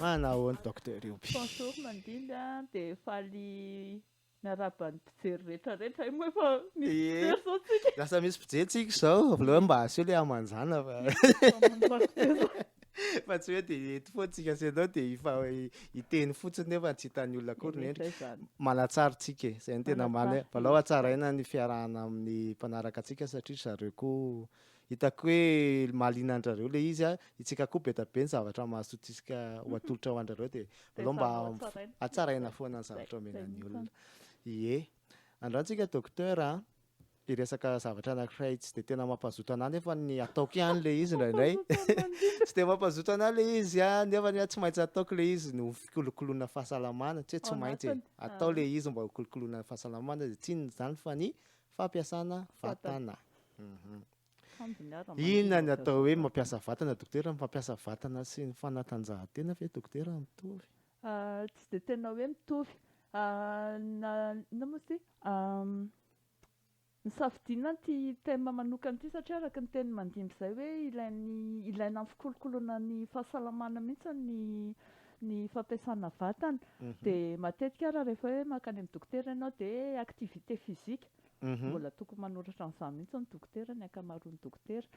Nahoany docteur io. Bonjour mandinda dia faly miarabany mpijery rehetrarehetra moa efa misy mpijery zao tsika. Lasa misy mpijery tsika zao, voalohany mba aseo le amanjana fa tsy hoe dia tofoantsika sy anao dia efa hiteny fotsiny nefa tsy hitan'ny olona akory manatsara tsika e. Zay ny tena mamy valao hatsaraina ny fiarahana amin'ny mpanaraka antsika satria zareo koa hitako hoe mahaliana andrareo le izy a, itsika koa be tabe ny zavatra mahasoatsika ho atolotra ho andrareo dia valao mba hatsaraina foana ny zavatra omenan'ny olona. Ie, androantsika docteur a, iresaka zavatra anankiray tsy dia tena mampazoto anahy nefa ny ataoko ihany le izy indraindray. Tsy dia mampazoto anahy le izy a, nefa tsy maintsy ataoko le izy no fikolokoloana fahasalamana, tsy hoe tsy maintsy atao le izy mba hikolokoloana fahasalamana dia tsy zany fa ny fampiasana vatana. Inona ny atao hoe mampiasa vatana docteur? Ny fampiasa vatana sy ny fanatanjahantena ve docteur mitovy? Tsy dia tena hoe mitovy. Inona moa ty? Nisafidiana ty tema manokana ty satria araka ny teny mandimby izay hoe ilaina amin'ny fikolokoloana ny fahasalamana mihitsy ny fampiasana vatana. Dia matetika raha rehefa hoe mankany amin'ny dokotera ianao dia activité physique. Mbola tokony manoratra an'izany mihitsy ny dokotera, ny ankamaroan'ny dokotera.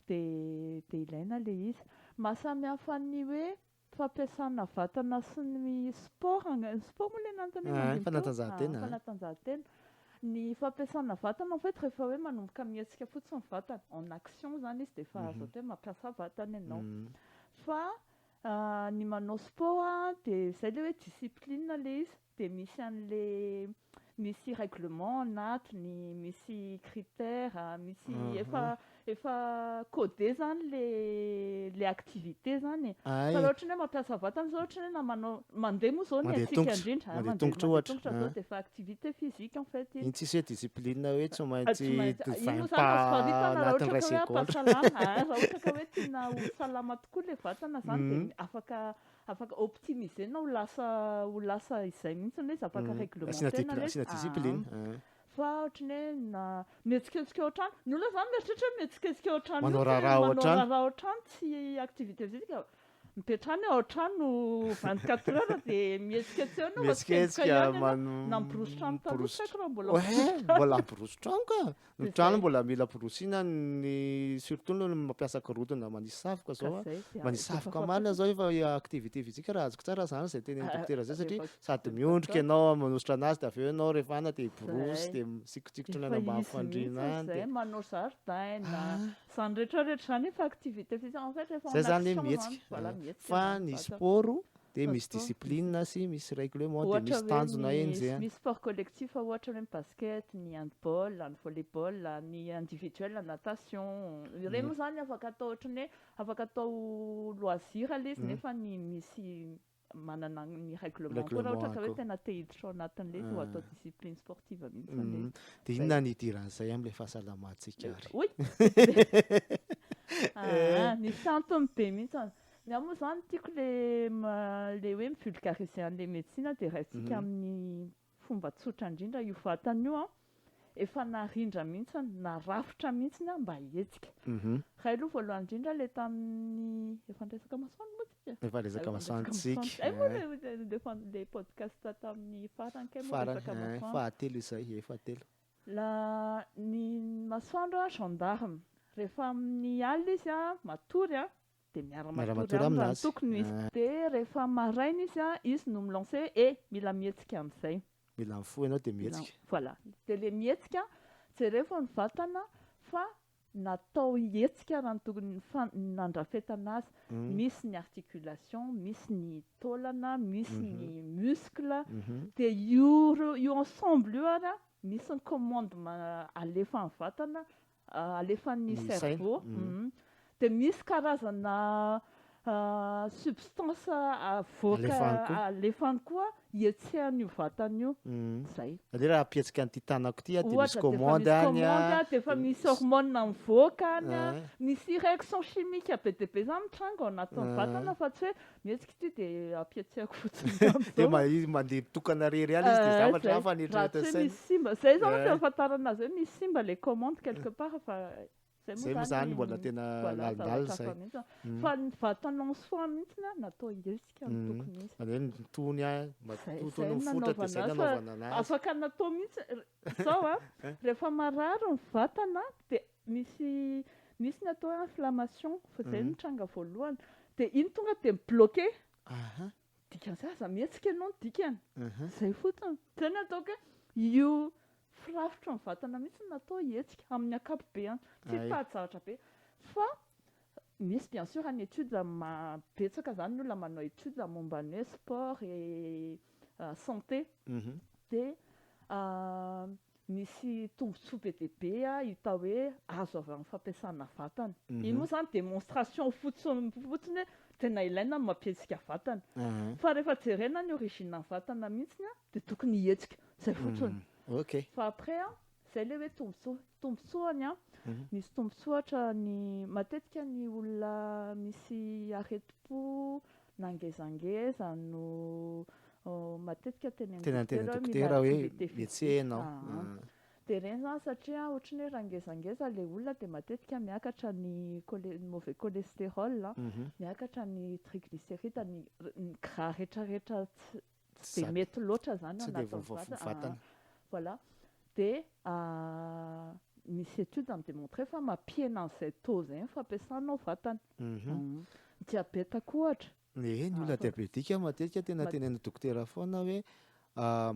Dia ilaina le izy. Mahasamihafa ny hoe fampiasana vatana sy ny sport. Sport moa ilay nantany fanatanjahantena. Ny fampiasana vatana en fait rehefa hoe manomboka mihetsika fotsiny ny vatana en action zany izy dia efa azo atao hoe mampiasa vatana ianao. Fa ny manao sport dia izay le hoe discipline le izy dia misy an'le misy règlement anatiny, misy critères, misy efa codé zany le activité zany. Fa ohatra ny hoe mampiasa vatana zao ohatra ny hoe mandeha moa zao ny antsika indrindra. Mandeha tongotra ohatra. Zao dia efa activité physique en fait. Iny tsisy hoe discipline hoe tsy maintsy anatin'ny ray seconde. Raha ohatra ka hoe tiana ho salama tokoa le vatana zany dia afaka optimisena ho lasa izay mihitsy hoe izy afaka réglementaire. Asina discipline. Fa ohatra ny hoe mihetsiketsika ao an-trano, ny olona zany mieritreritra hoe mihetsiketsika ao an-trano. Manao raharaha ao an-trano tsy activité physique. Mipetrany ao an-trano 24 heures dia mihetsiketsika eo mihetsiketsika namborositra mitalotraka raha mbola amborosy trano ka. Ny trano mbola mila borosiana ny surtout ny mampiasa korodona manisy savoka zao. Manisy savoka marina zao efa activité physique raha azoko tsara zany izay teny dokotera zay satria sady miondrika ianao manositra anazy dia avy eo ianao rehefa ana dia borosy dia misikotsikitra ny mba hampandrina any. Manao zaridaina zany rehetrarehetra zany efa activité physique en fait rehefa zay zany mihetsika. Fa ny sport dia misy discipline sy misy règlement dia misy tanjona eny zay. Misy sport collectif ohatra hoe basket, ny handball, ny volleyball, ny individuel, la natation. Ireny moa zany afaka atao ohatra ny hoe afaka atao loisir le izy nefa ny misy manana ny règlement koa raha ohatra ka hoe tena te hiditra ao anatin'le izy ho atao discipline sportive mihitsy. Dia inona ny idiran'izay amin'ilay fahasalamantsika ary? Oui. Nisy antony be mihitsy. Ny moa zany tiako le hoe mivulgariser an'ilay médecine dia rahatsika amin'ny fomba tsotra indrindra io vatana io efa narindra mihitsy narafitra mihitsy mba hihetsika. Raha aloha voalohany indrindra le tamin'ny efa resaka masoandro moa tsika. Efa resaka masoandrotsika. Le podcast tamin'ny farany fahatelo izay efatelo. Ny masoandro gendarme rehefa amin'ny alina izy matory dia miara-matory aminazy tokony izy. Dia rehefa maraina izy no milance mila mihetsika amin'izay. Mila mifoha ianao dia mihetsika. Voilà. Dia le mihetsika jereo ny vatana fa natao hihetsika raha ny tokony nandrafetana azy. Misy ny articulation, misy ny taolana, misy ny muscle. Dia io ensemble io misy ny commande alefa ny vatana, alefa ny cerveau. Dia misy karazana substance alefany koa hietsehan'io vatana io. Zay. Dia raha ampietsika an'ity tanako ity dia misy commande any. Dia efa misy hormone mivoaka any. Misy réaction chimique be dia be zany mitranga ao anatin'ny vatana fa tsy hoe mihetsika ity dia ampietsehako fotsiny. Dia mandeha mitokana rery any izy dia zavatra hafa ny eritreretina saina. Zay zany no ahafantarana azy hoe misy simba les commandes quelque part fa zay moa zany mbola tena lalindalina zay fa ny vatanao soa mihitsy natao hetsika ny tokony izy any hoe nitony matotony mifotra dia zay nanaovana anazy afaka natao mihitsy zao a rehefa marary ny vatana dia misy ny atao inflammation fa zay mitranga voalohany dia iny tonga dia mibloqué dikan'izay aza mihetsika ianao ny dikany zay fotsiny zay natao ke io firafitra ny vatana mihitsy natao hetsika amin'ny ankapobeny tsy hitady zavatra be fa misy bien sûr any étude betsaka zany ny olona manao étude momba ny hoe sport et santé dia misy tombontsoa be dia be hita hoe azo avy amin'ny fampiasana vatana iny moa zany démonstration fotsiny hoe tena ilaina ny mampietsika vatana fa rehefa jerena ny origine ny vatana mihitsy dia tokony hetsika zay fotsiny fa après zay le hoe tombotsoany misy tombotsoa ohatra ny matetika ny olona misy areti-po na ngezangeza no matetika tena dokotera hoe metsena dia reny zany satria ohatrany hoe raha ngezangeza le olona dia matetika miakatra ny mauvais cholestérol miakatra ny triglycéride ny gras rehetrarehetra tsy dia mety loatra zany anatin'ny vatana voilà dia misy étude midémontré fa mampiena an'izay taux zay fampiasanao vatana diabeta koa ohatra ny olona diabetika matetika tena tenena dokotera foana hoe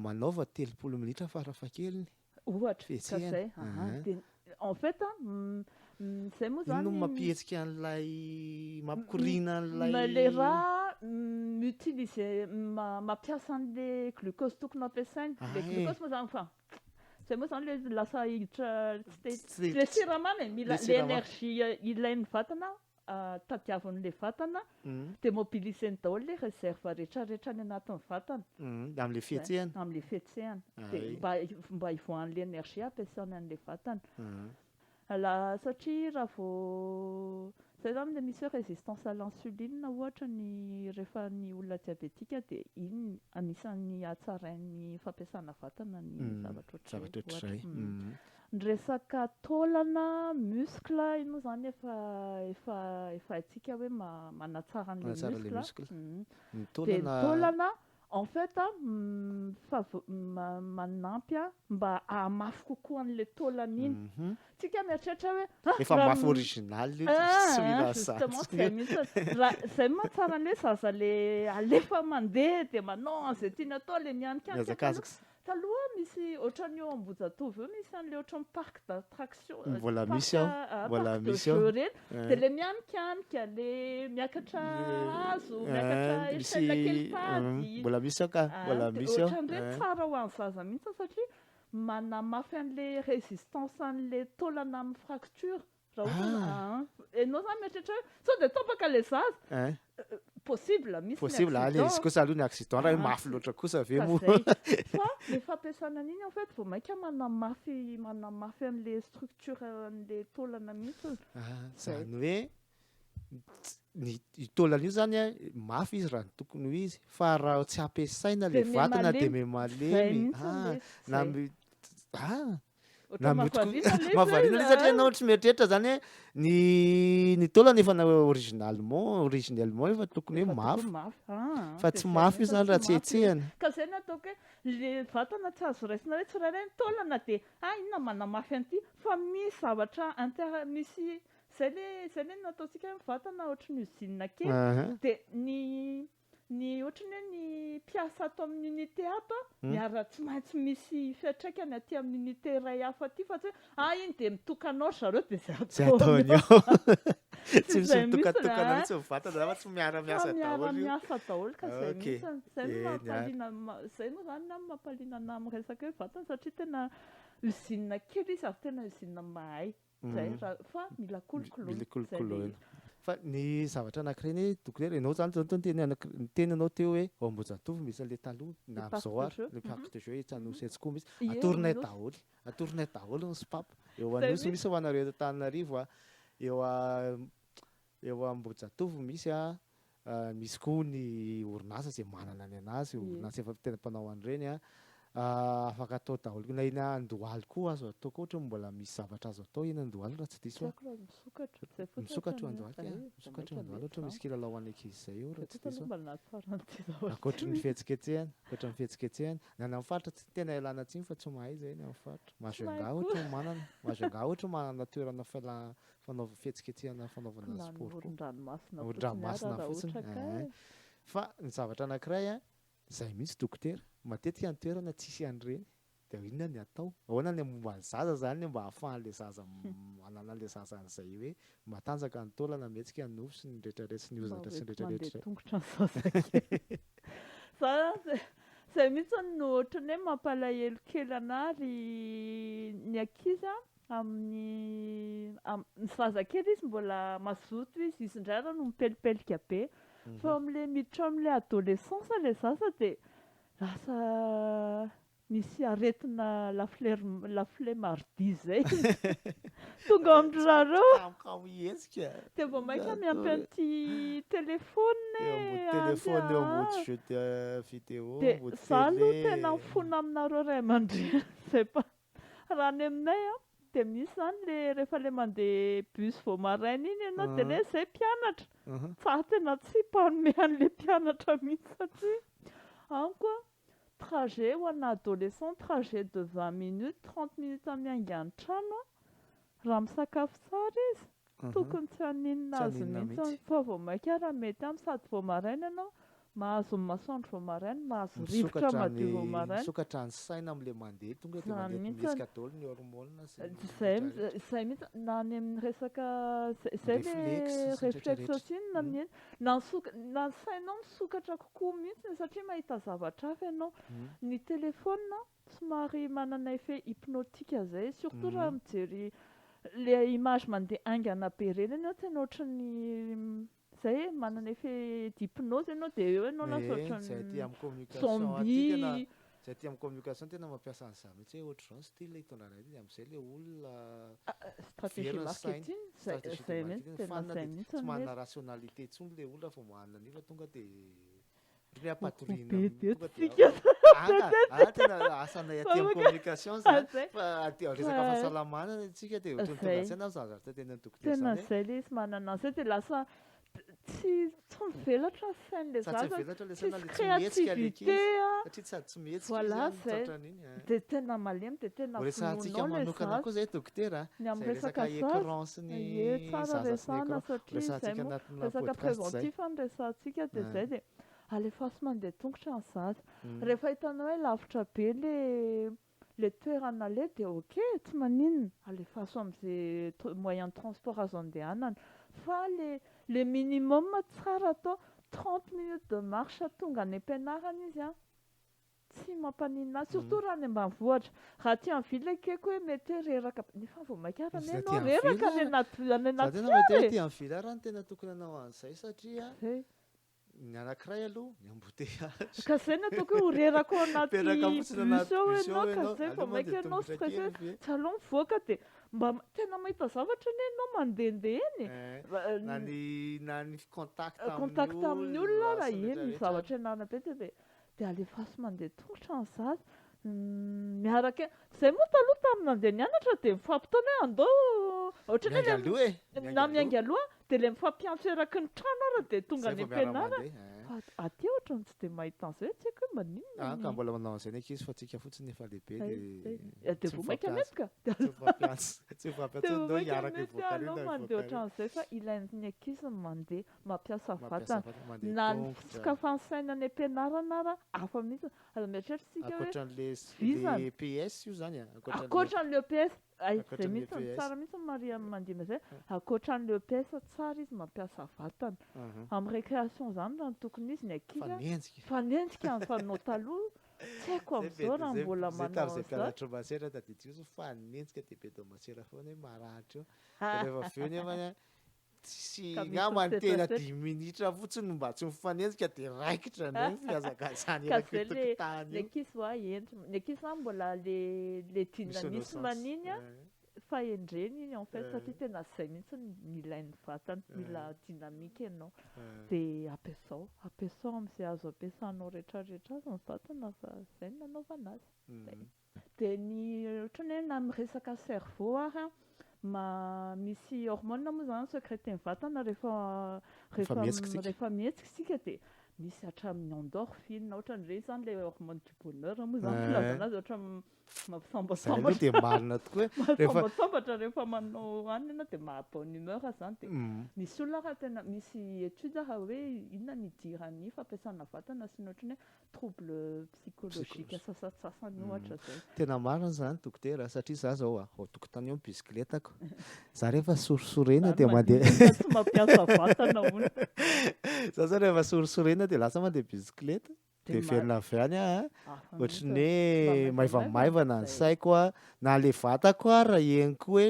manaova 30 minitra farafahakeliny ohatra ka zay dia en fait zay moa zany no mampihetsika an'ilay mampikorina an'ilay le raha utiliser mampiasa an'le glucose tokony ampiasainy le glucose moa zany fa zay moa zany le lasa hiditra le siramamy mila le énergie ilain'ny vatana tadiavin'le vatana dia mobiliseny daholo le réserve rehetrarehetra any anatin'ny vatana amin'le fihetsehana dia mba hivoahan'le énergie ampiasany an'le vatana satria raha vao zay zany le misy hoe résistance à l'insuline ohatra ny rehefa ny olona diabetika dia iny anisan'ny hatsarain'ny fampiasana vatana ny zavatra ohatr'izay ny resaka taolana muscle iny moa zany efa haitsika hoe manatsara an'le muscle dia taolana en fait manampy mba hahamafy kokoa an'le taolana iny tsika mieritreritra hoe efa mafy original tsy mila zay mahatsara an'le zaza le alefa mandeha dia manao an'izay tiany atao le mianika taloha misy ohatran'ny eo Ambohijatovo eo misy an'le ohatran'ny parc d'attraction mbola misy jeu reny dia le mianikanika le miakatra hazo miakatra échelle kely tady mbola misy ao ka mbola misy ao ohatran'ireny tsara ho an'ny zaza mihitsy satria manamafy an'le résistance an'le taolana amin'ny fracture raha ohatra enao zany mieritreritra hoe sao dia tapaka le zaza possible izy kosa aloha ny accident raha hoe mafy loatra kosa ave moa fa le fampiasana an'iny en fait vao mainka manamafy an'le structure an'le taolana mihitsy zany hoe ny taolana io zany mafy izy raha ny tokony ho izy fa raha tsy ampiasaina le vatana dia memalemy mahavariana le satria anao tsy mieritreritra zany hoe ny taolana efa originellement efa tokony hoe mafy fa tsy mafy io zany raha tsy etsehana ka zay natao hoe le vatana tsy azo raisina hoe tsirairay ny taolana dia inona manamafy an'ity fa misy zavatra misy zay le nataontsika hoe vatana ohatran'ny usine kely dia ny ohatrany hoe ny mpiasa ato amin'ny unité ato miara tsy maintsy misy fiatraikany aty amin'ny unité iray hafa aty fa tsy hoe iny dia mitokanao zareo dia zay ataony ao tsy misy mitokatokana mihitsy mivatana zafa tsy miaramiasa daholo ka zay mihitsy zay moa zany mampaliana amin'ny resaka hoe vatana satria tena usine kely izy ary tena usine mahay zay fa mila kolokoloina fa ny zavatra anakireny dokotera ianao zany nitenanao teo hoe ao Ambohijatovo misy an'le taloha na am'izao ary le parc de jeu Itsanosi Etsikoa misy atoronay daholo ny spap eo anosy misy ho anareo eto Antananarivo eo Ambohijatovo misy misy koa ny orinasa izay manana ny anazy orinasa efa tena mpanao an'ireny afaka atao daholo na ina andohaly koa azo atao koa ohatra mbola misy zavatra azo atao ina andohaly raha tsy diso misokatra andohaly misokatra andohaly ohatra misy kilalao ho an'ny ankizy zay io raha tsy diso ankoatra ny fihetsiketsehana ankoatra ny fihetsiketsehana na amin'ny faritra tsy tena ialana tsiny fa tsy mahay zay ny amin'ny faritra mazanga ohatra manana mazanga ohatra manana toerana fanaova fihetsiketsehana fanaovana sport orin-dranomasina fotsiny fa ny zavatra anankiray zay mihitsy dokotera matetika ny toerana tsisy an'ireny dia inona ny atao ahoana ny momba ny zaza zany mba hahafahan'le zaza manana an'le zaza an'izay hoe matanjaka ny taolana mihetsika ny nofo sy ny rehetrarehetra sy ny ozatra sy ny rehetrarehetra zay mihitsy no ohatrany hoe mampalahelo kely anary ny ankizy amin'ny ny zazakely izy mbola mazoto izy indray raha no mipelipelika be fa amin'le miditra amin'le adolescence le zaza dia lasa misy aretina laflemardi zay tonga amin'rareo dia vao maika miampy an'ity telefona telefona eo ambody jeu de vidéo dia za aloha tena mifona aminareo ray aman-dreny zay raha ny aminay dia misy zany le rehefa le mandeha bus vao maraina iny ianao dia le zay mpianatra fa tena tsy mpanome an'le mpianatra mihitsy satria anko trajet ho an'ny adolescent trajet de 20 minutes 30 minutes amin'ny aingan-trano raha misakafo tsara izy tokony tsy haninona azy mihitsy fa vao maika raha mety amin'ny sady vao maraina ianao mahazo masoandro vao maraina mahazo rivotra madio vao maraina misokatra ny saina amin'le mandeha tonga dia mandeha mihetsika daholo ny hormone zay mihitsy na ny amin'ny resaka zay le réflexe na mihitsy na ny sainao misokatra kokoa mihitsy satria mahita zavatra hafa ianao ny telefona somary manana effet hypnotique zay surtout raha mijery le image mandeha aingana be reny ianao tena ohatran'ny zay manana effet d'hypnose ianao dia eo ianao lasa ohatran'ny zombie zay aty amin'ny communication tena mampiasa an'izany mihitsy hoe ohatra zao ny style hitondra izy amin'izay le olona stratégie marketing zay mihitsy tena zay mihitsy tsy manana rationalité intsony le olona fa manana an'io fa tonga dia apatoriana tena asanay aty amin'ny communication zany fa resaka fahasalamana tsika dia ohatran'ny tonga saina zavatra tena dokotera tena zay le izy manana an'izay dia lasa tsy mivelatra ny sain'le zaza tsisy créativité voilà zay dia tena malemy dia tena resantsika manokana koa zay dokotera ny amin'ny resaka écran sy ny tsara resana satria zay moa resaka préventif ny resantsika dia zay dia alefaso mandeha tongotra ny zaza rehefa hitanao hoe lavitra be le toerana le dia ok tsy maninona alefaso amin'izay moyen de transport azo andehanana fa le minimum tsara atao 30 minutes de marche tonga any am-pianarana izy tsy mampanina surtout raha ny ambanivohitra raha ty amin'ny ville akeko hoe mety hoe reraka nefa vao maikara ny anao reraka any anaty fiara ty amin'ny ville raha ny tena tokony anao an'izay satria ny anankiray aloha ny embouteillage ka zay ny ataoko hoe reraka ao anaty bus eo ianao ka zay vao maika ianao stressé tsy alao mivoaka dia mba tena mahita zavatra ny ianao mandehandeha eny na ny contact amin'ny olona raha eny ny zavatra ianarana be dia alefaso mandeha tongotra ny zaza miaraka zay moa taloha tamin'ny nandeha nianatra dia mifampitaona hoe andao ohatrany na miainga aloha dia le mifampiantso eraky ny trano ara dia tonga any am-pianarana aty ohatrany tsy dia mahita an'izay tsy haiko hoe maninona ka mbola manao an'izay ny ankizy fa tsika fotsiny efa lehibe dia vao maika mety ka tsy fampiantsonao hiaraka aloha mandeha ohatran'izay fa ilain'ny ankizy mandeha mampiasa vatana na ny fitsokafany saina any am-pianarana ara hafa mihitsy aza mieritreritsika hoe PS io zany akoatran'le PS zay mihitsy ny tsara mihitsy Maria mandima zay akoatran'le PS tsara izy mampiasa vatana amin'ny récréation zany raha ny tokony izy ny ankizy fanenjika ny fanao taloha tsy haiko amin'izao raha mbola manao zay mpianatra masera tadidiko fanenjika dia be dao masera foana hoe marahatra eo rehefa aveo nefa tsy namany tena 10 minitra fotsiny mba tsy mifanenjika dia raikitra ny fiazakazany ny ankizy hoa endry ny ankizy zany mbola le dynamisme an'iny fahendreny en fait satria tena zay mihitsy ny ilain'ny vatana mila dinamika ianao dia ampiasao amin'izay azo ampiasanao rehetrarehetra azy ny vatana fa izay no nanaovana azy. Dia ny ohatran'ny hoe na miresaka cerveau ary misy hormone moa zany secréten'ny vatana rehefa mihetsika isika dia misy hatramin'ny endorphine ohatran'ireny zany le hormone du bonheur moa zany filavana azy ohatra mahasambasambatry dia marina tokoa mahasambasambatry rehefa manao anina ianao dia maha-bonne humeur zany dia misy olona raha tena misy étude raha hoe inona ny idiran'ny fampiasana vatana sy ny ohatran'ny hoe trouble psychologique sasany ohatra zay. Tena marina zany dokotera satria za zao ao tokotany eo bisikletako za rehefa sorisorena dia mandeha tsy mampiasa vatana hono za zao rehefa sorisorena dia lasa mandeha bisikileta dia ferina avy any ohatran'ny hoe maivamaivana ny saiko na le vatako raha henoko hoe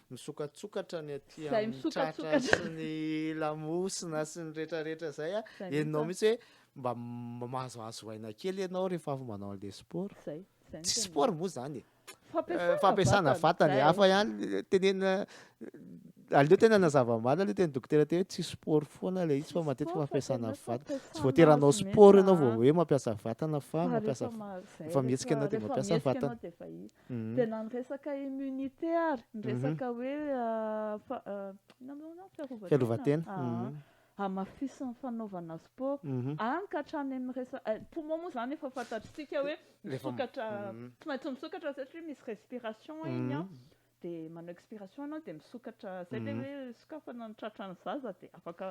misokatsokatra ny aty amin'ny tratra sy ny lamosina sy ny rehetrarehetra zay henonao mihitsy hoe mba mahazoazo aina kely ianao rehefa avy manao an'le sport. Tsy sport moa zany fampiasana vatana hafa ihany tenena aleo tena nazava-maly aleo teny dokotera teo hoe tsy sport foana le izy fa matetika fampiasana vatana tsy voatery hanao sport ianao vao hoe mampiasa vatana fa mampiasa efa mihetsika ianao dia mampiasa vatana. Tena ny resaka immunité ary ny resaka hoe fiarovan-tena hamafisy ny fanaovana sport ka hatrany amin'ny resaka poumon moa zany efa fantatritsika hoe misokatra tsy maintsy misokatra satria misy respiration iny dia manao expiration ianao dia misokatra zay le hoe sokafana ny tratrany zaza dia afaka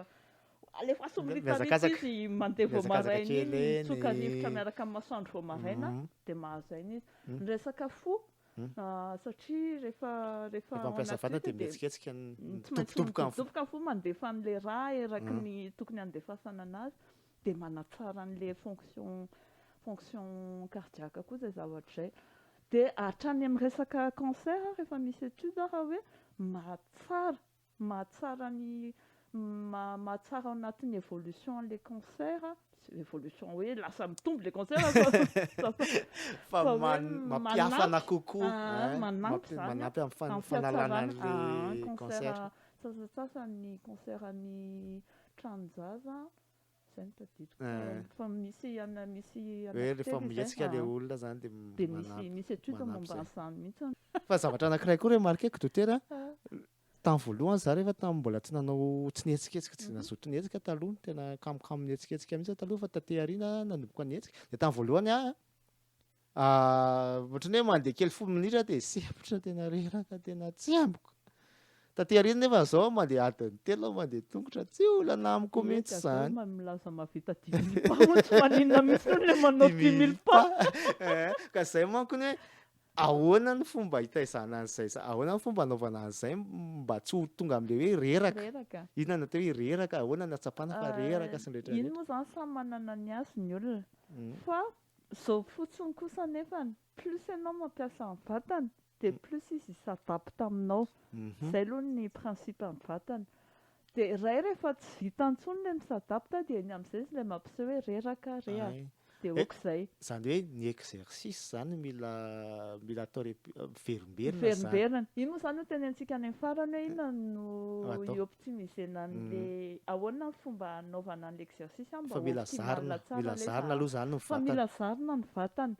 alefa somritany izy mandeha vao maraina iny mitsoka-nifitra miaraka amin'ny masoandro vao maraina dia mahazaina izy. Ny resaka fo satria rehefa mampiasa vatana dia mihetsiketsika topoka ny fo mandefa an'le raha eraky ny tokony andefasana anazy dia manatsara an'le fonction cardiaque koa zay zavatra zay. Dia hatrany amin'ny resaka cancer rehefa misy étude raha hoe mahatsara ao anatin'ny évolution an'le cancer évolution hoe lasa mitombo le cancer fa mampiafana kokoa manampy amin'ny fanalana an'le cancer sasasasany canceran'ny tranonjaza zay no tadidiko fa misy hoe rehefa mihetsika le olona zany dia misy étude momba an'izany mihitsy. Fa zavatra anankiray koa remarqueko dokotera tamin'ny voalohany za rehefa tamin'ny mbola tsy nanao tsy nihetsiketsika tsy nazoto nyhetsika taloha tena kamokamo nihetsiketsika mihitsy taloha fa taty aoriana nanomboka nyhetsika dia tamin'ny voalohany ohatran'ny hoe mandeha kely 10 minitra dia sempotra tena reraka tena tsy ambiko taty aoriana nefa zao mandeha adiny 3 mandeha tongotra tsy olana amiko mihitsy zany milaza mavita 10 000 pas tsy maninona mihitsy le manao 10 000 pas ka zay manko ny hoe ahoana ny fomba hitaizana an'izay ahoana ny fomba anaovana an'izay mba tsy ho tonga amin'le hoe reraka inona nateo hoe reraka ahoana ny atsapana fa reraka sy ny rehetra iny moa zany samy manana ny azy ny olona fa zao fotsiny kosa nefa plus ianao mampiasa ny vatana dia plus izy s'adapte aminao zay aloha ny principe ny vatana dia ray rehefa tsy vita intsony le misadapte dia iny amin'izay izy le mampiseho hoe reraka dia ok'izay zany hoe ny exercice zany mila atao verimberina iny moa zany ho tenentsika any amin'ny farany hoe inona no ioptimisena an'le ahoana ny fomba anaovana an'le exercice mba mila zarina aloha zany ny fa mila zarina ny vatana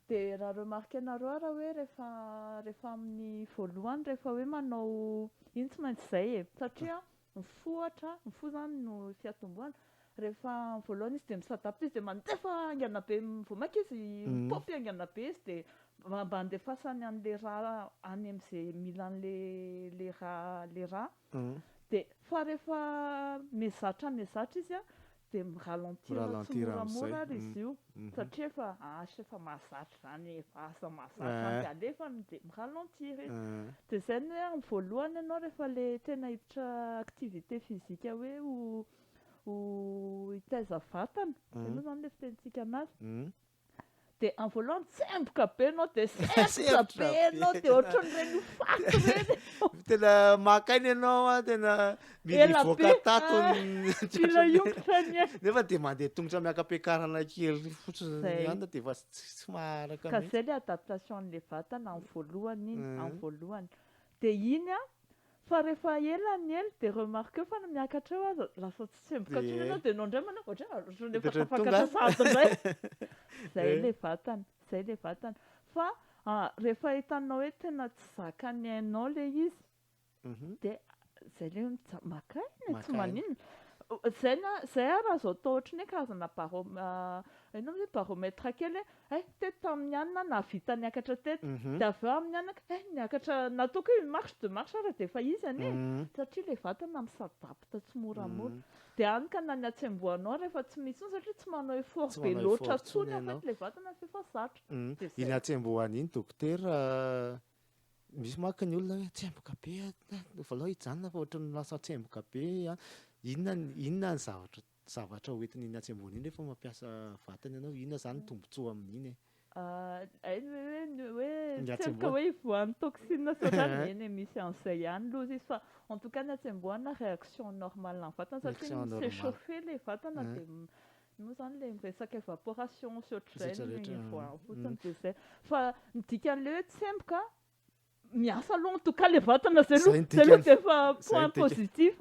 dia raha remarque anareo raha hoe rehefa amin'ny voalohany rehefa hoe manao iny tsy maintsy izay satria ny fo zany no fiatomboana rehefa voalohany izy dia misadapte izy dia mandefa angana be voamaiky izy mipopy angana be izy dia mba andefasany an'le raha any amin'izay mila an'le raha dia fa rehefa mezatra izy dia miralentira moramora ary izy io satria efa mahazatra zany efa asa mahazatra dia alefany dia miralentira dia izay ny hoe amin'ny voalohany ianao rehefa le tena hiditra activité physique hoe ho hitaiza vatana zay moa zany le fitentsika anazy dia amin'ny voalohany tsemboka be ianao dia sembotra be ianao dia ohatran'ireny ho faty ireny tena makainy ianao tena mivoaka tato mila iongotra ny nefa dia mandeha tongotra miakapiakarana kely fotsiny ihany dia efa tsy maharaka ka zay le adaptation an'le vatana amin'ny voalohany dia iny a fa rehefa ela ny ela dia remarque fa miakatra eo aza lasa tsy tsemboka atsiny ianao dia nao indray manao ohatry rehefa tafakatra sady indray zay le vatana zay le vatana fa rehefa hitanao hoe tena tsy zaka ny ainao le izy dia zay le maka iny tsy maninona zay raha zao atao ohatry ny hoe karazana ino hoe baromètre kely hoe teto tamin'ny anina nahavita niakatra teto dia avy eo amin'ny anina niakatra nataoko hoe marche de marche ara dia efa izy anie satria le vatana misadapta tsy moramora dia any ka na ny atsembohanao rehefa tsy misy iny satria tsy manao effort be loatra tsony afat le vatana fefa zatra iny atsembohany iny dokotera misy maka ny olona hoe tsemboka be valao hijanona fa ohatran'ny lasa tsemboka be inona ny zavatra hoentiny iny atsembohany iny rehefa mampiasa vatana ianao inona zany tombontsoa amin'iny hoe tsemboka hoe ivoan'ny toxine saotrany eny misy an'izay ihany loza izy fa en tout cas ny atsembohana réaction normale ny vatana satria s'échauffer le vatana dia moa zany le miresaka évaporation sy ohatr'izay ny voany fotsiny dia zay fa ny dikan'le hoe tsemboka miasa aloha en tout cas le vatana zay aloha dia efa point positif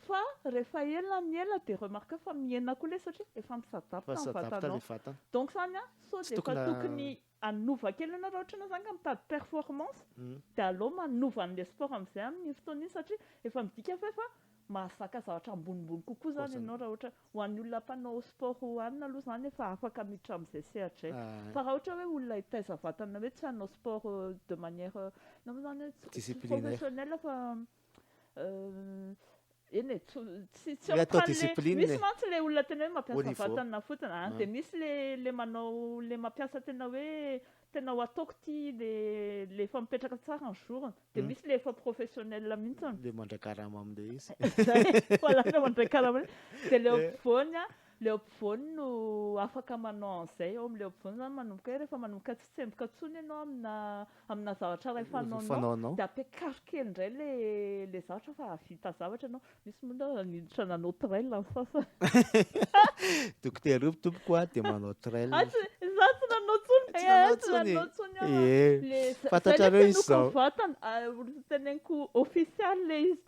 fa rehefa ela ny ela dia remarque fa miena koa le satria efa misadapta ny vatanao donc zany sao dia efa tokony anova kely ianao raha ohatra ianao zany ka mitady performance dia aleo manova an'le sport amin'izay amin'ny fotoana iny satria efa midika fa efa mahazaka zavatra ambonimbony kokoa zany ianao raha ohatra ho an'ny olona mpanao sport hoanina aloha zany efa afaka miditra amin'izay sehatra fa raha ohatra hoe olona hitaiza vatana hoe tsy hanao sport de manière nama zany hoe professionnelle fa eny tsy misy mantsy le olona tena hoe mampiasa vatana fotsiny dia misy le manao le mampiasa tena hoe tena ho ataoko ty le efa mipetraka tsara ny journy dia misy le efa professionnel mihitsy le mandrakarama amin'ilay izy voilà le mandrakarama dia le ampovoany le ampovoany no afaka manao an'izay ao amin'le ampovoany zany manomboka hoe rehefa manomboka tsy tsemboka tsony ianao amina zavatra ray fanaonao dia ampiakarikely indray le zavatra fa havita zavatra ianao misy moa niditra nanao trail ny sasany dokotera io tompoko dia manao trail za tsy nanao tsony fantatrareo izy zao vatana teneniko official le izy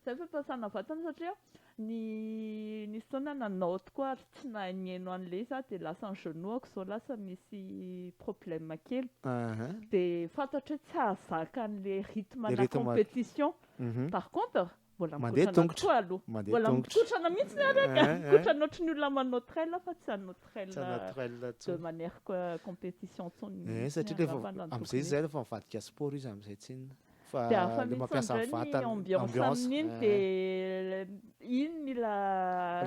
zay fampiasana vatana satria ny fotoana nanao tokoa ary tsy nanieno an'le izy dia lasa ny genoako zao lasa misy problème kely dia fantatra hoe tsy ahazaka an'le rythme na compétition par contre mbola mikotrana tokoa aloha mbola mikotrana mihitsy ny araka mikotrana ohatry ny olona manao trail fa tsy hanao trail de manière compétition tsony satria rehefa amin'izay zay rehefa mivadika sport izy amin'izay tsinona dia afa mihitsy indray ny ambiance amin'iny dia iny mila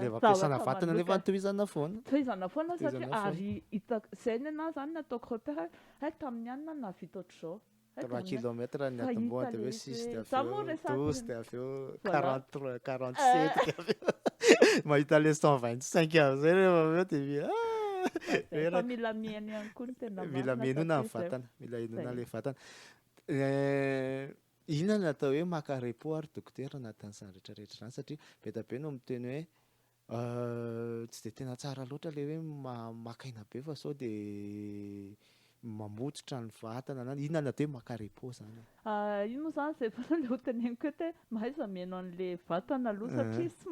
le mampiasana vatana nefa tohizana foana satria ary zay ny anahy zany nataoko repère tamin'ny anina nahavita ohatr'izao 3 kilomètres ny atomboa dia hoe 6 dia aveo 12 dia aveo 47 dia aveo mahita le 125 amin'izay rehefa aveo dia fa mila mihaino ihany koa ny tena mila mihainoana ny vatana mila hainoana le vatana inona no atao hoe maka repos ary dokotera anatin'izany rehetrarehetra izany satria be da be no miteny hoe tsy dia tena tsara loatra le hoe makaina be fa sao dia mamotsitra ny vatana inona no atao hoe maka repos zany io moa zany zay fana le hoteneniko hoe mahaiza mihaino an'le vatana aloha satria tsy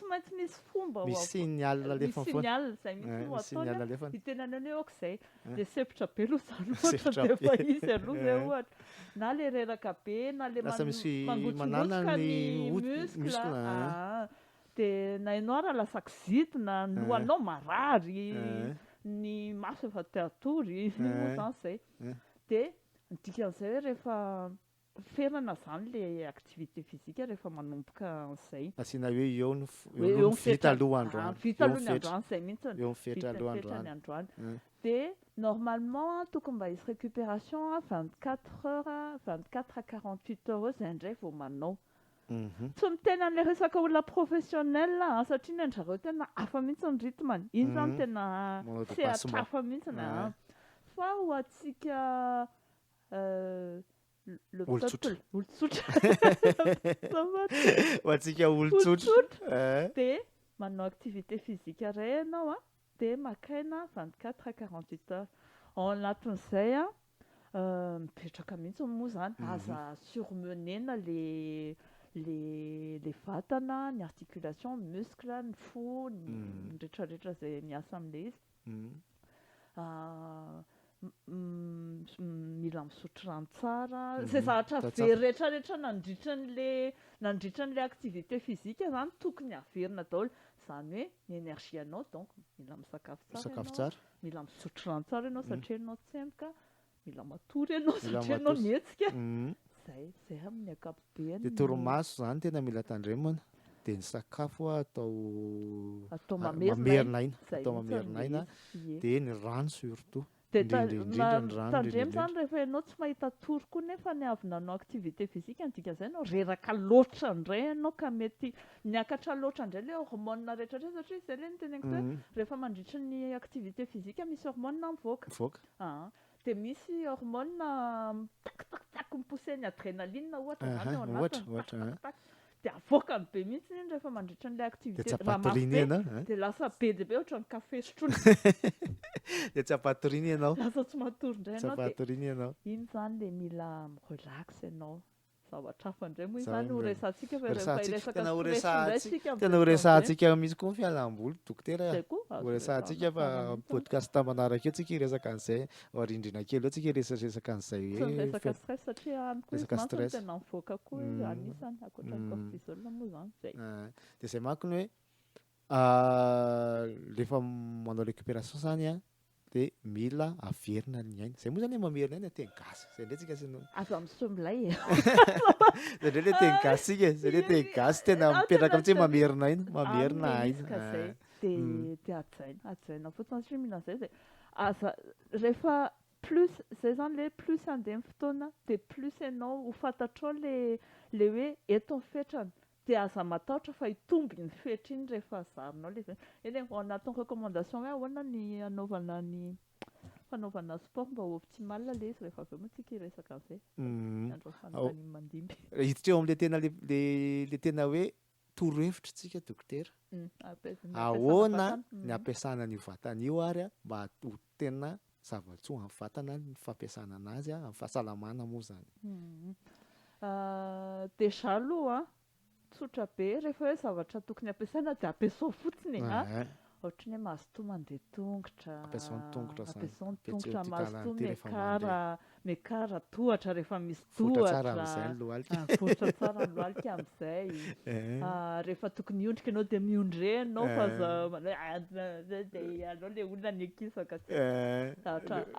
maintsy misy fomba misy signal alefa foana signal zay misy no ataony hitenanao hoe aok'izay dia sepotra be aloha zany ohatra dia efa izy aloha zay ohatra na le reraka be na le mangotsimotsika ny muscle dia na ianao raha lasa kizitina ny lohanao marary ny maso efa teatory moa zany zay dia dikan'izay hoe rehefa ferana zany le activité physique rehefa manomboka an'izay asiana hoe eo ny vita aloha androany vita aloha ny androany zay mihitsy eo ny fetra aloha androany dia normalement tokony mba hisy récupération 24 heures 24 à 48 heures zay indray vao manao tsy miteny an'le resaka olona professionnel satria ny andrareo tena hafa mihitsy ny rythmany iny zany tena tsy atrafa mihitsy fa ho antsika olon-tsotra ho antsika olon-tsotra dia manao activité physique iray ianao dia makaina 24 à 48 heures ao anatin'izay Mipetraka mihitsy moa zany aza surmenena le vatana, ny articulation, ny muscle, ny fo, ny rehetrarehetra zay miasa amin'le izy. Mila misotro rano tsara, zay zavatra very rehetrarehetra nandritran'le activité physique zany tokony averina daholo. Zany hoe ny énergie anao donc mila misakafo tsara, mila misotro rano tsara ianao satria ianao tsemboka, mila matory ianao satria ianao mihetsika. Zay amin'ny ankapobeny. De torimaso zany tena mila tandremana. De ny sakafo atao mamerina aina, de ny rano surtout. De tandremo zany rehefa ianao tsy mahita tory koa nefa ny avy nanao activité physique dikan'izay ianao reraka loatra indray ianao ka mety miakatra loatra indray le hormone rehetrarehetra satria izay le niteneniko hoe rehefa mandritra ny activité physique misy hormone mivoaka. De misy hormone tak mipousse ny adrénaline ohatra zany ao anatiny. De avoakany be mihitsy iny rehefa mandritra n'ilay activité raha mafy de lasa be dia be ohatran'ny kafe sotroina. De tsy ampatoriana ianao. Lasa tsy matory indray ianao. Tsy ampatoriana ianao. Iny zany le mila relax ianao. Zavatra hafa indray moa zany ho resantsika fa rehefa iresaka tena ho resantsika misy koa fialam-boly dokotera. Ho resantsika fa podcast manaraka eo tsika hiresaka an'izay arindrina kely eo tsika hiresaka an'izay hoe resaka stress satria any koa izy tena mivoaka koa anisany ankoatran'ny cortisol moa zany zay. De zay manko ny hoe rehefa manao récupération zany de mila averina ny aina. Zay moa zany mamerina aina tena gasy. Zay ndray tsika sino. Aza misomblay. Zay ndray le tena gasy tsika. Zay le tena gasy tena mipetraka amintsika mamerina aina. De atsaina fotsiny satria mila zay. Aza rehefa plus zay zany le plus andeha ny fotoana de plus ianao ho fantatrao le hoe eto ny fetrany. De aza matahotra fa hitomby ny fetra iny rehefa zarinao le eny ao anatin'ny recommandation hoe ahoana ny fanaovana sport mba ho optimal le izy rehefa avy eo moa tsika hiresaka an'izay. Andro fanotany mandimby. Hiditra eo amin'le le tena hoe torohevitra tsika dokotera. Ahoana ny ampiasana ny vatana ary mba ho tena zava-tsoa amin'ny vatana ny fampiasana anazy amin'ny fahasalamana moa zany. Déjà aloha tsotra be rehefa hoe zavatra tokony ampiasaina de ampiasao fotsiny ohatry ny hoe mazotoa mandeha tongotra, ampiasao tongotra mazotoa mekara tohatra rehefa misy tohatra, fotra tsara ny lohalika amin'izay. Rehefa tokony hiondrika ianao de miondrenao fa anao le olona ny akisaka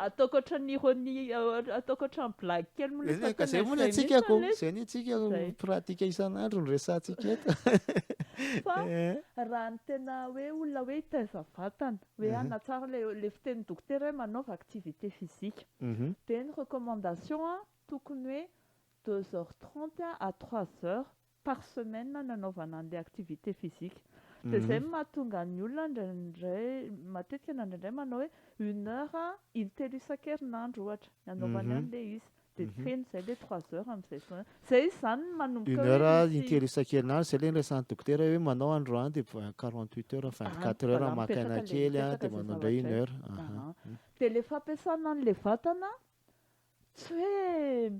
ataoko ohatran'ny ironie, ataoko ohatran'ny blague kely moa. Zay moa antsika ko, zay ny antsika pratika isan'andro ny resantsika eto. Fa raha ny tena hoe olona hoe hitaiza vatana hoe ana tsara le fiten'ny dokotera hoe manaova activité physique de ny recommandation tokony hoe 2h30 à 3h par semaine nanaovana an'ilay activité physique. De zay mahatonga ny olona indraindray matetika indraindray manao hoe 1 heure intelo isan-kerinandro ohatra nanaovana an'ilay izy. De feno zay le 3h amin'izay. Zay zany manomboka 1 heure intelo isan-kerinandro zay le resan'ny dokotera hoe manao androany de 48 heures 24 heures makaina kely de manao indray 1 heure. De le fampiasana an'le vatana tsy hoe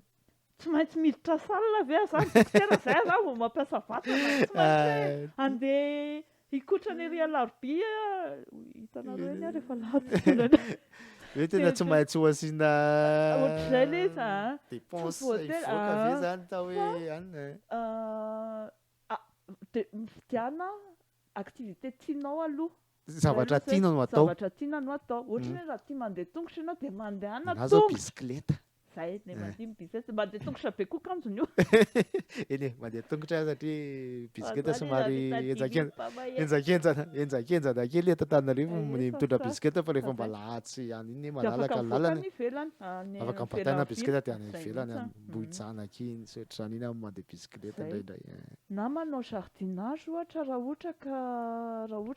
tsy maintsy miditra salina ve zany dokotera zay zany vao mampiasa vatana tsy maintsy andeha hikotrana ery alarobia hitanareo eny rehefa lahady. Hoe tena tsy maintsy ho asiana ohatr'izay le izy dépense ivoaka ve zany ta hoe any. De mividiana activité tianao aloha. Zavatra tiana no atao. Zavatra tiana no atao. Ohatra hoe raha tia mandeha tongotra ianao de mandehana tongotra. Nazo bisikileta. Zay ne mandimy bisikileta mandeha tongotra be koa kanjony io. Eny mandeha tongotra satria bisikileta somary enjakenjana kely eto Antananarivo mitondra bisikileta fa rehefa mba lahatsy any iny malalaka lalana. Afaka ampataina bisikileta de any ivelany Ambohijanaka iny ohatr'izany iny mandeha bisikileta indraindray. Na manao jardinage ohatra raha ohatra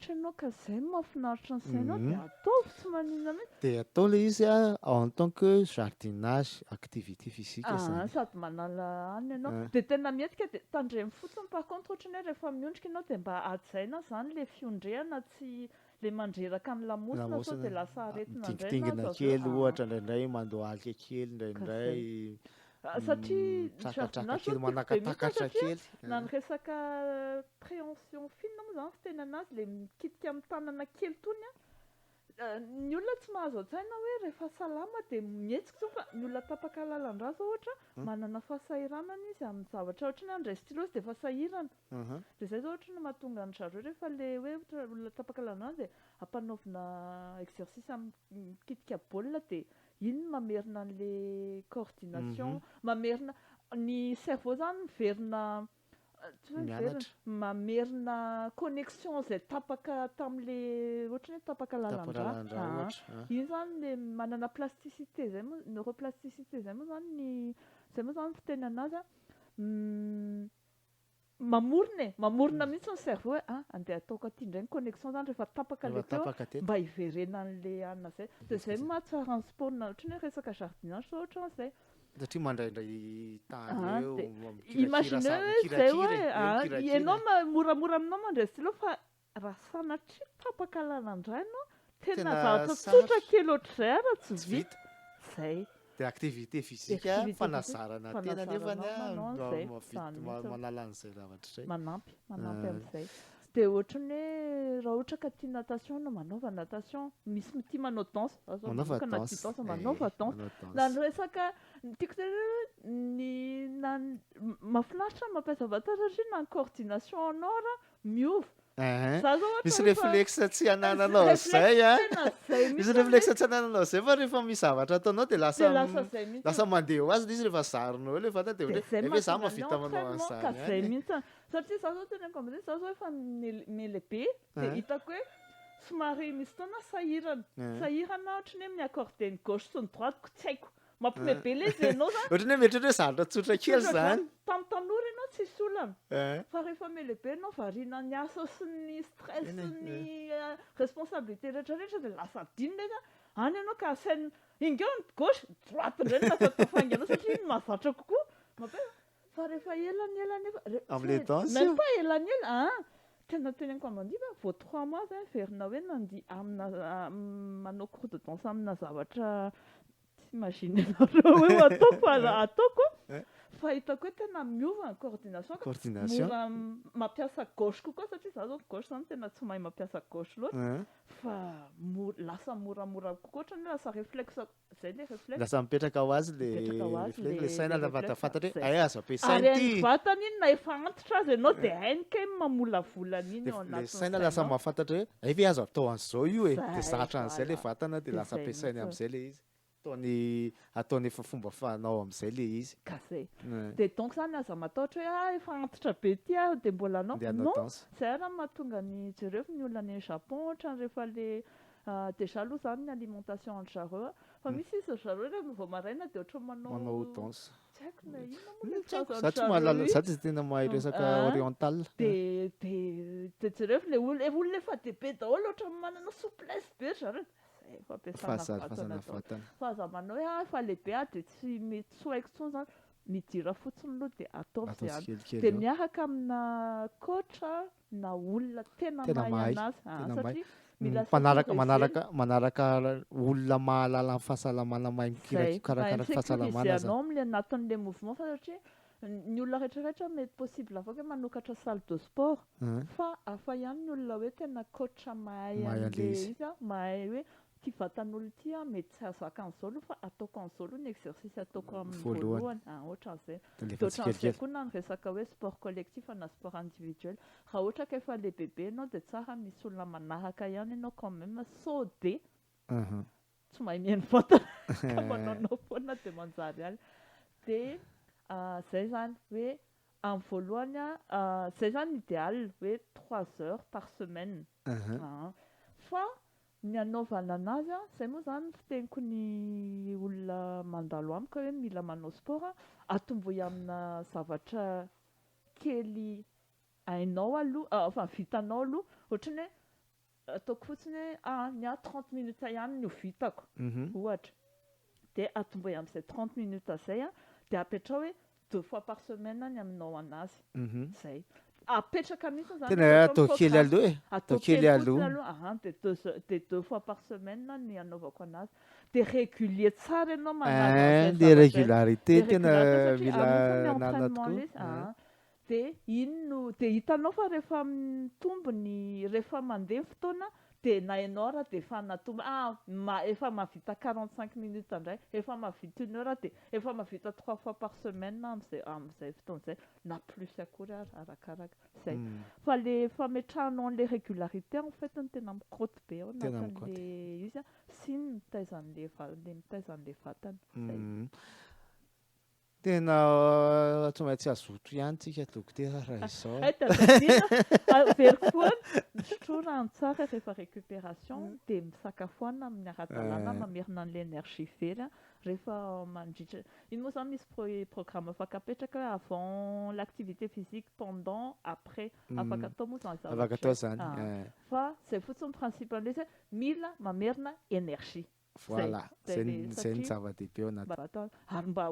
ianao ka zay mahafinaritra ny sainao de atao tsy maninona mihitsy. De atao le izy en tant que jardinage activité physique zany. Sady manala any ianao de tena mietika de tandremo fotsiny par contre ohatry ny hoe rehefa miondrika ianao de mba hajaina zany le fiondriana tsy le mandreraka ny lamosina sao dia lasa aretina tingina kely ohatra indraindray mandohalika kely indraindray satria trakatraka kely manakatakatra kely na ny resaka préhension fine moa zany fiteny anazy le mikitika amin'ny tanana kely tony ny olona tsy mahazo an-tsaina hoe rehefa salama dia mihetsika zao fa ny olona tapaka lalan-drà zao ohatra manana fahasahiranana izy amin'ny zavatra ohatra ny andray stylo izy dia efa sahirana dia zay zao ohatra ny mahatonga ny zareo rehefa le hoe olona tapaka lalan-drà dia ampanaovina exercice amin'ny mikitika baolina dia iny mamerina an'le coordination mamerina ny cerveau zany miverina mamerina connexion zay tapaka tam'le ohatra hoe tapaka lalan-drà iny zany le manana plasticité zay moa neuroplasticité zay moa zany fiteny anazy mamorona mihitsy ny cerveau hoe andeha ataoko aty indray ny connexion zany rehefa tapaka le teo mba hiverena an'le anina zay dia zay mahatsara ny sport na ohatra ny hoe resaka jardinage sao ohatra n'izay satria mandraindray tany eo imagine zay hoe ianao moramora aminao mandray stylo fa raha sanatria tapaka lalan-drà ianao tena zavatra tsotra kely ohatr'izay ara tsy vita zay dia activité physique fanazarana tena nefa manala an'izay zavatra izay manampy amin'izay dia ohatra ny hoe raha ohatra ka tia natation na manaova natation misy tia manao danse manaova danse na ny resaka tiako tena ny mahafinaritra mampiasa vatatra satria na ny coordination anao raha miova misy réflexe tsy anananao zay misy réflexe tsy anananao zay fa rehefa misy zavatra ataonao dia lasa mandeha ho azy izy rehefa zaronao le vata dia hoe za mahavita manao an'izany mihitsy satria za zao tena za zao efa melehibe dia hitako hoe somary misy taona sahirana ohatra ny hoe miaccordé ny gauche sy ny droite tsy haiko mampimehibe le izy ianao zany ohatra ny hoe mietratra hoe zavatra tsotra kely zany tamin'ny tanora ianao tsisy olana fa rehefa melehibe ianao variana ny asa sy ny stress sy ny responsabilité rehetrarehetra dia lasa adinina izy any ianao ka asainy ingeo ny gauche droite indray lasa tafanganao satria iny mahazatra kokoa fa rehefa elany am'le danse même pas elanyela tena teneniko amandiva vao 3 mois zay verina hoe nandia amina manao cours de danse amina zavatra tsy imagine nareo hoe ataoko fa hitako hoe tena miova ny coordination mora mampiasa gauche kokoa satria za zao gauche zany tena tsy mahay mampiasa gauche loatra fa lasa moramora kokoa ohatra ny lasa réflexe zay le réflexe lasa mipetraka ho azy le saina fantatra hoe azo ampiasaina ity vatany iny na efa antitra azy ianao dia hainy kay mamolavolana iny ao anatin'le saina lasa mahafantatra hoe ve azo atao an'izao io dia zatra an'izay le vatana dia lasa ampiasainy amin'izay le izy ataony efa fomba fanao amin'izay le izy ka zay dia donc zany aza matahotra hoe efa antitra be ty dia mbola anao non zay raha mahatonga ny jereo ny olona any Japon ohatra rehefa le déjà aloha zany ny alimentation entre zareo fa misy izy zareo rehefa vao maraina dia ohatra manao danse tsy haiko na inona za tsy mahalala za tsy tena mahay resaka oriental dia jereo le olona efa dia be daholo ohatra manana souplesse be zareo fampiasana vatana fa aza manao hoe fa lehibe dia tsy mety tsy haiko tsony zany midira fotsiny aloha dia ataovy zany dia miaraka amina coach na olona tena mahay anazy satria manaraka olona mahalala ny fahasalamana mahay mikarakara fahasalamana ianao am'le anatin'le mouvement fa satria ny olona rehetrarehetra mety possible afaka hoe manokatra salle de sport fa hafa ihany ny olona hoe tena coach mahay an'le izy mahay hoe ty vatan'olo ty mety tsy azaka an'izao aloha fa ataoko an'izao aloha ny exercice ataoko amin'ny voalohany ohatran'izay ohatran'izay koa na ny resaka hoe sport collectif na sport individuel raha ohatra ka efa le bebe ianao dia tsara misy olona manaraka ihany ianao quand même sao de tsy mahay mihaino vatana ka manaonao foana dia manjary aly dia zay zany hoe amin'ny voalohany zay zany idéal hoe 3 heures par semaine fa ny anaovana anazy zay moa zany fiteniko ny olona mandalo amiko hoe mila manao sport atombohy amina zavatra kely hainao aloha enfin vitanao aloha ohatra ny hoe ataoko fotsiny hoe ny 30 minutes ihany no vitako ohatra dia atombohy amin'izay 30 minutes zay dia apetrao hoe 2 fois par semaine ny aminao anazy zay apetraka mihitsy zany tena atao kely aloha e atao kely aloha de 2 fois par semaine ny anaovako anazy de régulier tsara ianao manao de régularité tena mila nana tokoa de iny no de hitanao fa rehefa mitombony rehefa mandeha fotoana de na ianao raha de efa natombo efa mahavita 45 minutes indray efa mahavita 1 heure de efa mahavita 3 fois par semaine am'izay fotoana zay na plus akory arakaraka zay fa le fametrahanao an'le régularité en fait ny tena mikoty be ao anatin'le izy sy mitaiza mitaiza an'le vatana zay tena tsy maintsy azoto ihany tsika dokotera raha izao very foana misotro rano tsara rehefa récupération de misakafoana amin'ny ara-dalàna mamerina an'le énergie very rehefa mandritra iny moa zany misy programme afaka apetraka hoe avant l'activité physique pendant après afaka atao moa zany afaka atao zany fa zay fotsiny principe an'le zay mila mamerina énergie voilà zay ny zava-dehibe ao anaty ary mba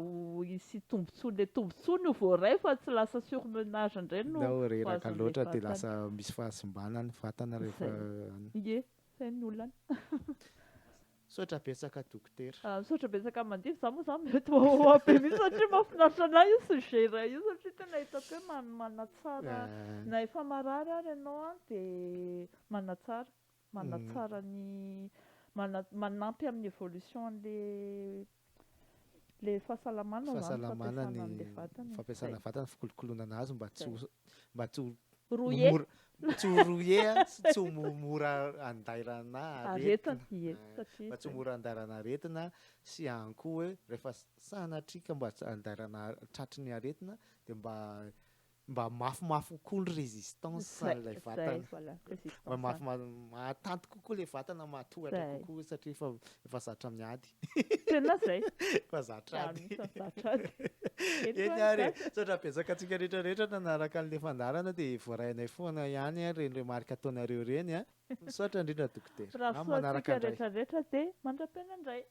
hisy tombontsoa le tombontsoa no voaray fa tsy lasa surmenage indray no reraka loatra de lasa misy fahasimbana ny vatana rehefa ie zay ny olana sotra betsaka dokotera sotra betsaka mandidy za moa zany mety be mihitsy satria mahafinaritra anahy io sujet ray io satria tena hitako hoe manatsara na efa marary ary ianao de manatsara ny manampy amin'ny évolution le fahasalamana ny fampiasana vatana fikolokoloana anazy mba tsy rouillé tsy rouillé tsy mora andairana aretina mba tsy mora andairana aretina sy ihany koa hoe rehefa sanatrika mba andairana tratry ny aretina de mba mafimafy kokoa ny résistance ilay vatana mba mahatanty kokoa le vatana mahatohatra kokoa satria efa zatra miady tena zay fa zatra ady eny ary sotra betsaka antsika rehetrarehetra nanaraka an'le fandarana de voarainay foana ihany reny remarika ataonareo reny sotra indrindra dokotera raha soatsika rehetrarehetra de mandra-piaina indray